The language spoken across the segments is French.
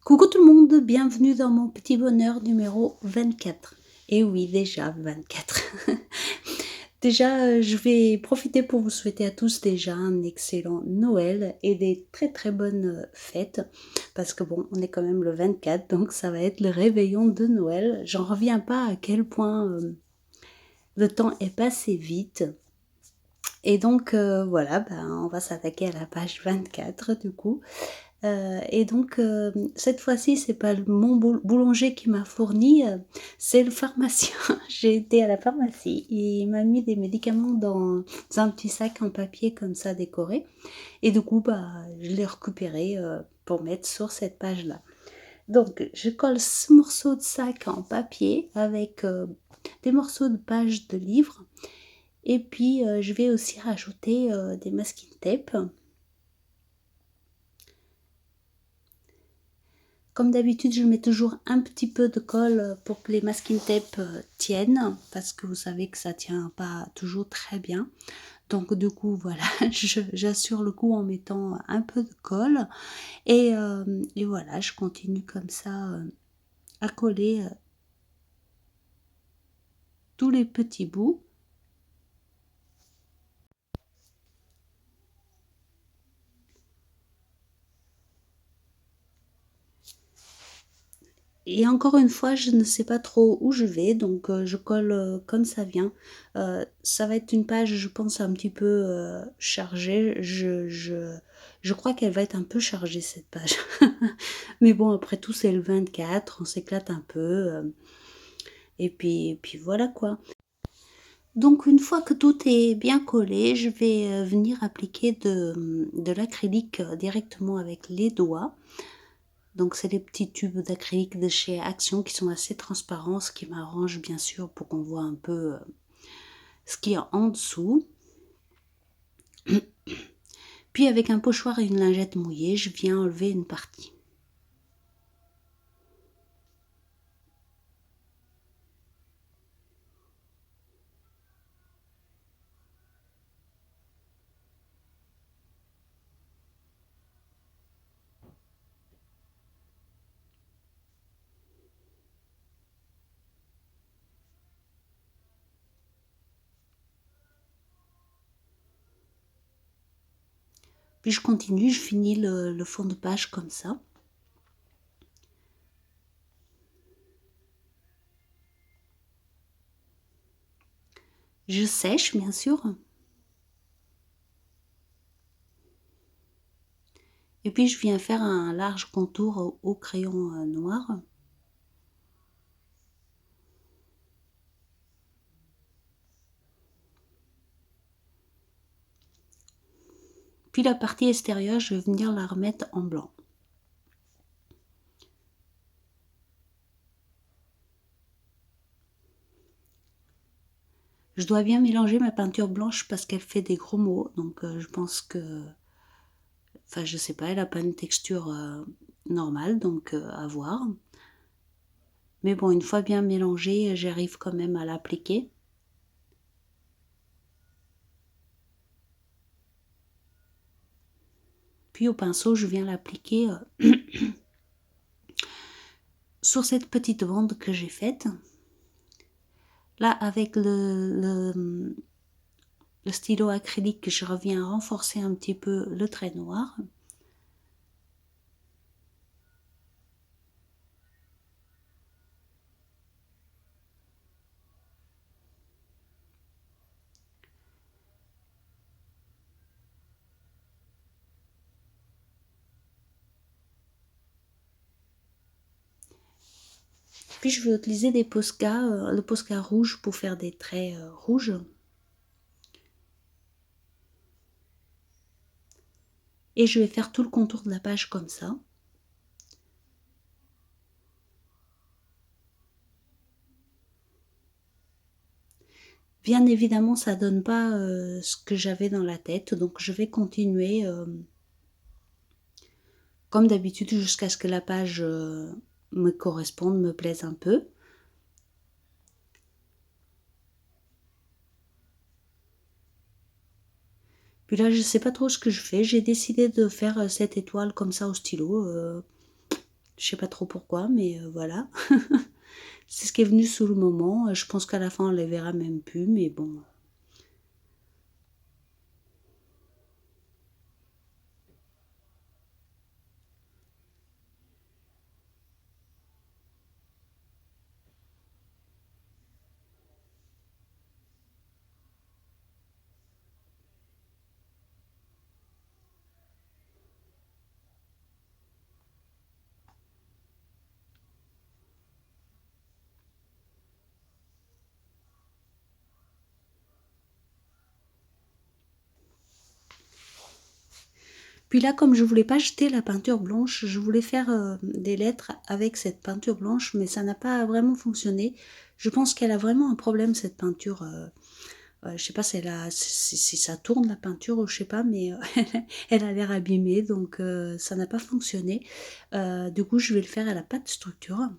Coucou tout le monde, bienvenue dans mon petit bonheur numéro 24. Et oui, déjà 24. Déjà, je vais profiter pour vous souhaiter à tous déjà un excellent Noël et des très très bonnes fêtes. Parce que bon, on est quand même le 24, donc ça va être le réveillon de Noël. J'en reviens pas à quel point le temps est passé vite. Et donc voilà, on va s'attaquer à la page 24 du coup. Et donc cette fois-ci, c'est pas mon boulanger qui m'a fourni, c'est le pharmacien. J'ai été à la pharmacie, il m'a mis des médicaments dans un petit sac en papier comme ça décoré. Et du coup, je l'ai récupéré pour mettre sur cette page-là. Donc, je colle ce morceau de sac en papier avec des morceaux de pages de livres. Et puis, je vais aussi rajouter des masking tape. Comme d'habitude, je mets toujours un petit peu de colle pour que les masking tape tiennent, parce que vous savez que ça tient pas toujours très bien. Donc du coup, voilà, j'assure le coup en mettant un peu de colle. Et voilà, je continue comme ça à coller tous les petits bouts. Et encore une fois, je ne sais pas trop où je vais, donc je colle comme ça vient. Ça va être une page, je pense, un petit peu chargée. Je crois qu'elle va être un peu chargée, cette page. Mais bon, après tout, c'est le 24, on s'éclate un peu. Et puis voilà quoi. Donc une fois que tout est bien collé, je vais venir appliquer de l'acrylique directement avec les doigts. Donc c'est des petits tubes d'acrylique de chez Action qui sont assez transparents, ce qui m'arrange bien sûr pour qu'on voit un peu ce qu'il y a en dessous. Puis avec un pochoir et une lingette mouillée, je viens enlever une partie. Puis je continue, je finis le fond de page comme ça. Je sèche bien sûr. Et puis je viens faire un large contour au crayon noir. Puis la partie extérieure, je vais venir la remettre en blanc. Je dois bien mélanger ma peinture blanche parce qu'elle fait des gros mots. Donc je pense que... Enfin, je sais pas, elle n'a pas une texture normale, donc à voir. Mais bon, une fois bien mélangée, j'arrive quand même à l'appliquer. Puis au pinceau, je viens l'appliquer sur cette petite bande que j'ai faite. Là, avec le stylo acrylique, je reviens renforcer un petit peu le trait noir. Puis je vais utiliser des Posca, le Posca rouge pour faire des traits rouges. Et je vais faire tout le contour de la page comme ça. Bien évidemment, ça donne pas ce que j'avais dans la tête, donc je vais continuer comme d'habitude jusqu'à ce que la page me corresponde, me plaise un peu. Puis là, je sais pas trop ce que je fais. J'ai décidé de faire cette étoile comme ça au stylo. Je sais pas trop pourquoi, mais voilà. C'est ce qui est venu sous le moment. Je pense qu'à la fin, on les verra même plus, mais bon. Puis là, comme je voulais pas jeter la peinture blanche, je voulais faire des lettres avec cette peinture blanche, mais ça n'a pas vraiment fonctionné. Je pense qu'elle a vraiment un problème, cette peinture. Je sais pas si, si ça tourne la peinture ou je sais pas, mais elle a l'air abîmée, donc ça n'a pas fonctionné. Du coup, je vais le faire à la pâte structure.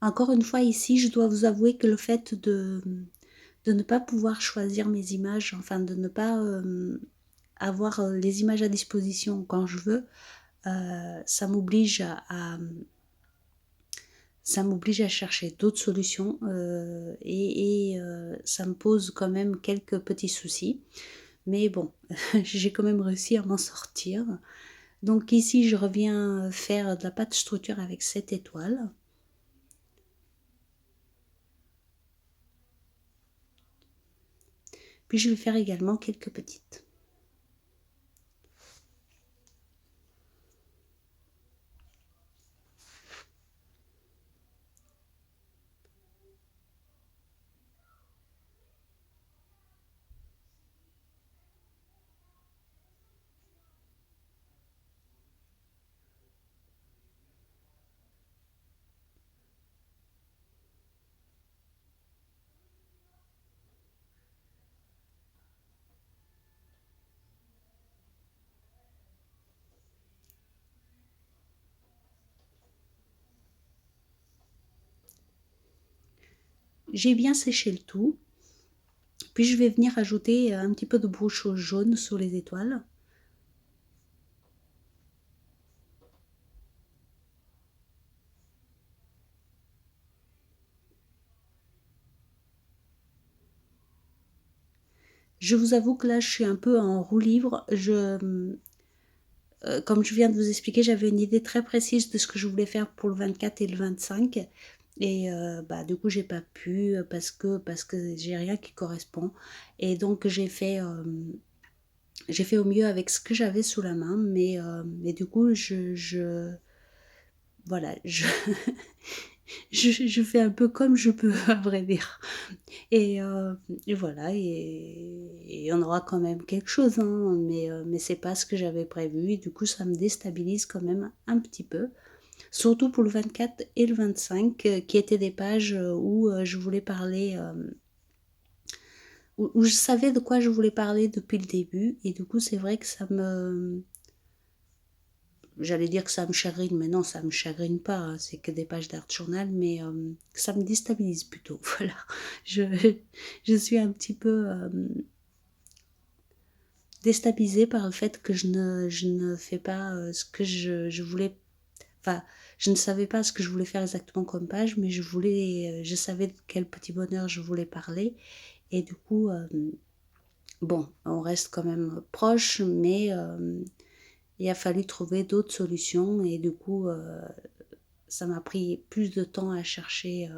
Encore une fois, ici, je dois vous avouer que le fait de ne pas pouvoir choisir mes images, enfin de ne pas avoir les images à disposition quand je veux, ça m'oblige ça m'oblige à chercher d'autres solutions ça me pose quand même quelques petits soucis. Mais bon, j'ai quand même réussi à m'en sortir. Donc ici, je reviens faire de la pâte structure avec 7 étoiles. Puis je vais faire également quelques petites. J'ai bien séché le tout. Puis je vais venir ajouter un petit peu de bouche jaune sur les étoiles. Je vous avoue que là, je suis un peu en roue libre. Comme je viens de vous expliquer, j'avais une idée très précise de ce que je voulais faire pour le 24 et le 25. Et du coup, j'ai pas pu parce que j'ai rien qui correspond. Et donc, j'ai fait au mieux avec ce que j'avais sous la main. Mais du coup, voilà, je fais un peu comme je peux, à vrai dire. Et, euh, et voilà, et on aura quand même quelque chose, hein, mais c'est pas ce que j'avais prévu, et du coup ça me déstabilise quand même un petit peu. Surtout pour le 24 et le 25, qui étaient des pages où je voulais parler, où je savais de quoi je voulais parler depuis le début, et du coup c'est vrai que j'allais dire que ça me chagrine, mais non, ça me chagrine pas, hein, c'est que des pages d'art journal, mais ça me déstabilise plutôt, voilà. Je, je suis un petit peu déstabilisée par le fait que je ne fais pas ce que je voulais, enfin, je ne savais pas ce que je voulais faire exactement comme page, mais je savais de quel petit bonheur je voulais parler, et du coup, bon, on reste quand même proche, mais il a fallu trouver d'autres solutions, et du coup, ça m'a pris plus de temps à chercher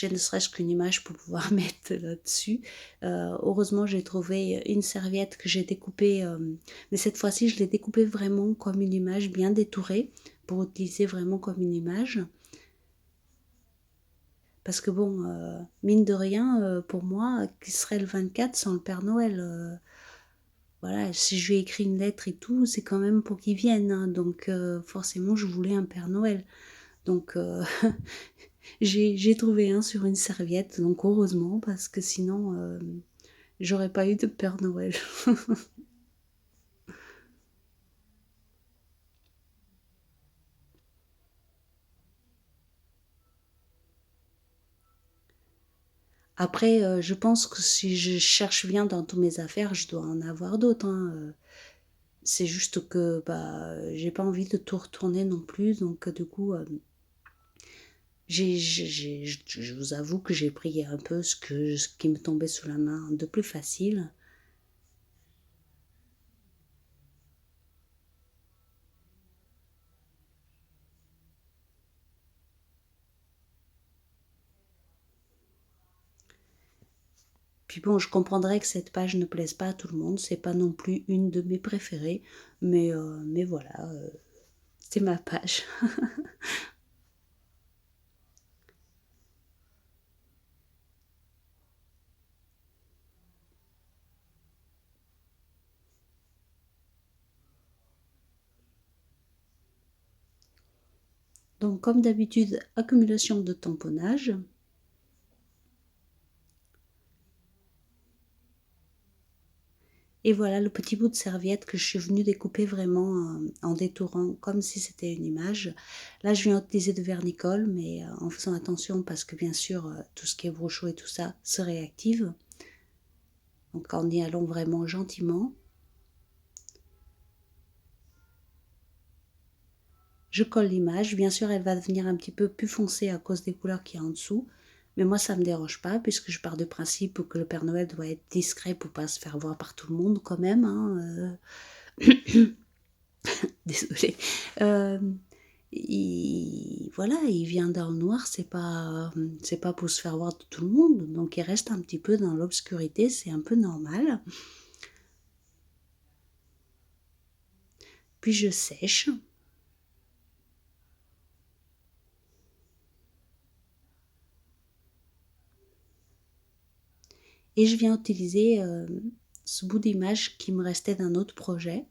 ne serait-ce qu'une image pour pouvoir mettre là-dessus. Heureusement, j'ai trouvé une serviette que j'ai découpée, mais cette fois-ci, je l'ai découpée vraiment comme une image bien détourée pour utiliser vraiment comme une image. Parce que bon, mine de rien, pour moi, qui serait le 24 sans le Père Noël voilà, si je lui ai écrit une lettre et tout, c'est quand même pour qu'il vienne, hein, donc forcément, je voulais un Père Noël. Donc j'ai trouvé un sur une serviette, donc heureusement, parce que sinon, j'aurais pas eu de Père Noël. Après, je pense que si je cherche bien dans toutes mes affaires, je dois en avoir d'autres, hein, c'est juste que, bah, j'ai pas envie de tout retourner non plus, donc du coup, je vous avoue que j'ai pris un peu ce qui me tombait sous la main de plus facile. Puis bon, je comprendrais que cette page ne plaise pas à tout le monde, c'est pas non plus une de mes préférées, mais voilà, c'est ma page. Donc comme d'habitude, accumulation de tamponnage. Et voilà le petit bout de serviette que je suis venue découper vraiment en détourant comme si c'était une image. Là, je viens utiliser de vernicole, mais en faisant attention parce que bien sûr, tout ce qui est brochot et tout ça se réactive. Donc en y allant vraiment gentiment. Je colle l'image. Bien sûr, elle va devenir un petit peu plus foncée à cause des couleurs qu'il y a en dessous. Mais moi, ça ne me dérange pas puisque je pars du principe que le Père Noël doit être discret pour pas se faire voir par tout le monde quand même. Hein, désolée. Euh, voilà, il vient dans le noir, c'est pas pour se faire voir de tout le monde. Donc il reste un petit peu dans l'obscurité, c'est un peu normal. Puis je sèche. Et je viens utiliser ce bout d'image qui me restait d'un autre projet.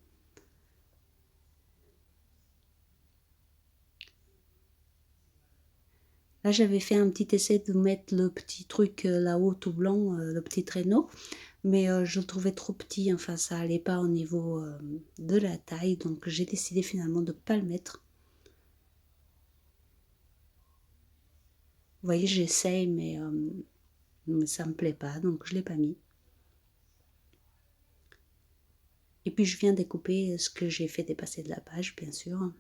Là, j'avais fait un petit essai de mettre le petit truc là-haut tout blanc, le petit traîneau, mais je le trouvais trop petit, enfin ça allait pas au niveau de la taille, donc j'ai décidé finalement de ne pas le mettre. Vous voyez, j'essaye, mais ça me plaît pas, donc je l'ai pas mis. Et puis je viens découper ce que j'ai fait dépasser de la page, bien sûr.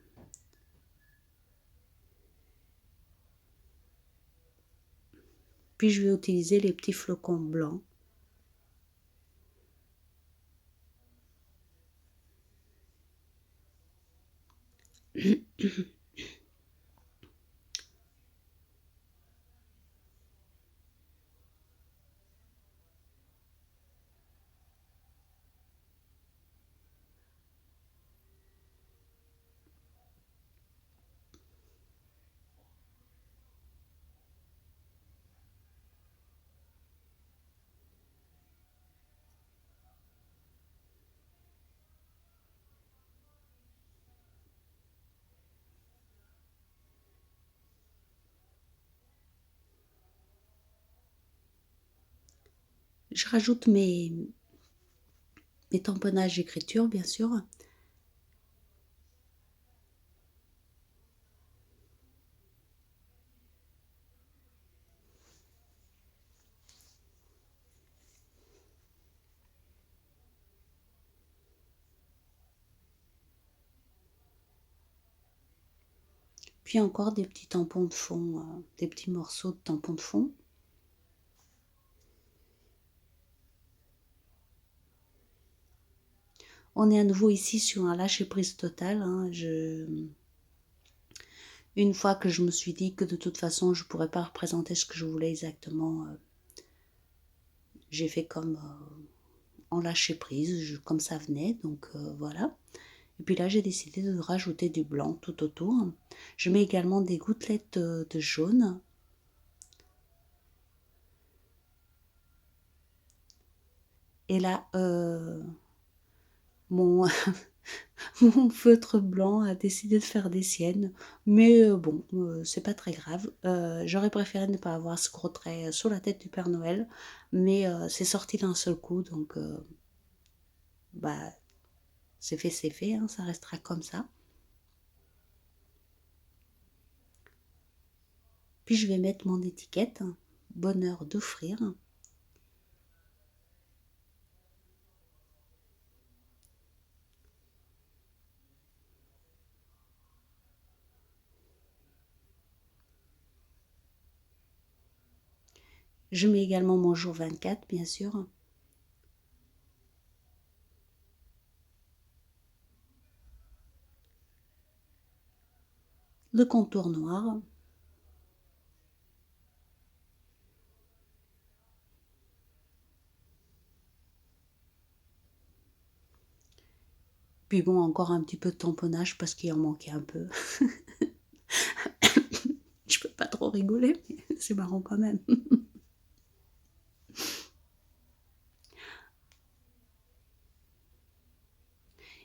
Puis je vais utiliser les petits flocons blancs. Je rajoute mes tamponnages d'écriture, bien sûr. Puis encore des petits tampons de fond, des petits morceaux de tampons de fond. On est à nouveau ici sur un lâcher-prise total. Hein. Une fois que je me suis dit que de toute façon je ne pourrais pas représenter ce que je voulais exactement, j'ai fait comme en lâcher-prise, comme ça venait, donc voilà. Et puis là j'ai décidé de rajouter du blanc tout autour. Je mets également des gouttelettes de jaune. Et là, mon, mon feutre blanc a décidé de faire des siennes. Mais bon, c'est pas très grave. J'aurais préféré ne pas avoir ce gros trait sur la tête du Père Noël. Mais c'est sorti d'un seul coup, donc bah, c'est fait, hein, ça restera comme ça. Puis je vais mettre mon étiquette, bonheur d'offrir. Je mets également mon jour 24, bien sûr. Le contour noir. Puis bon, encore un petit peu de tamponnage parce qu'il en manquait un peu. Je peux pas trop rigoler, mais c'est marrant quand même.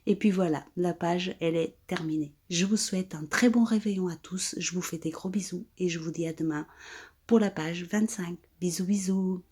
Et puis voilà, la page, elle est terminée. Je vous souhaite un très bon réveillon à tous. Je vous fais des gros bisous et je vous dis à demain pour la page 25. Bisous bisous.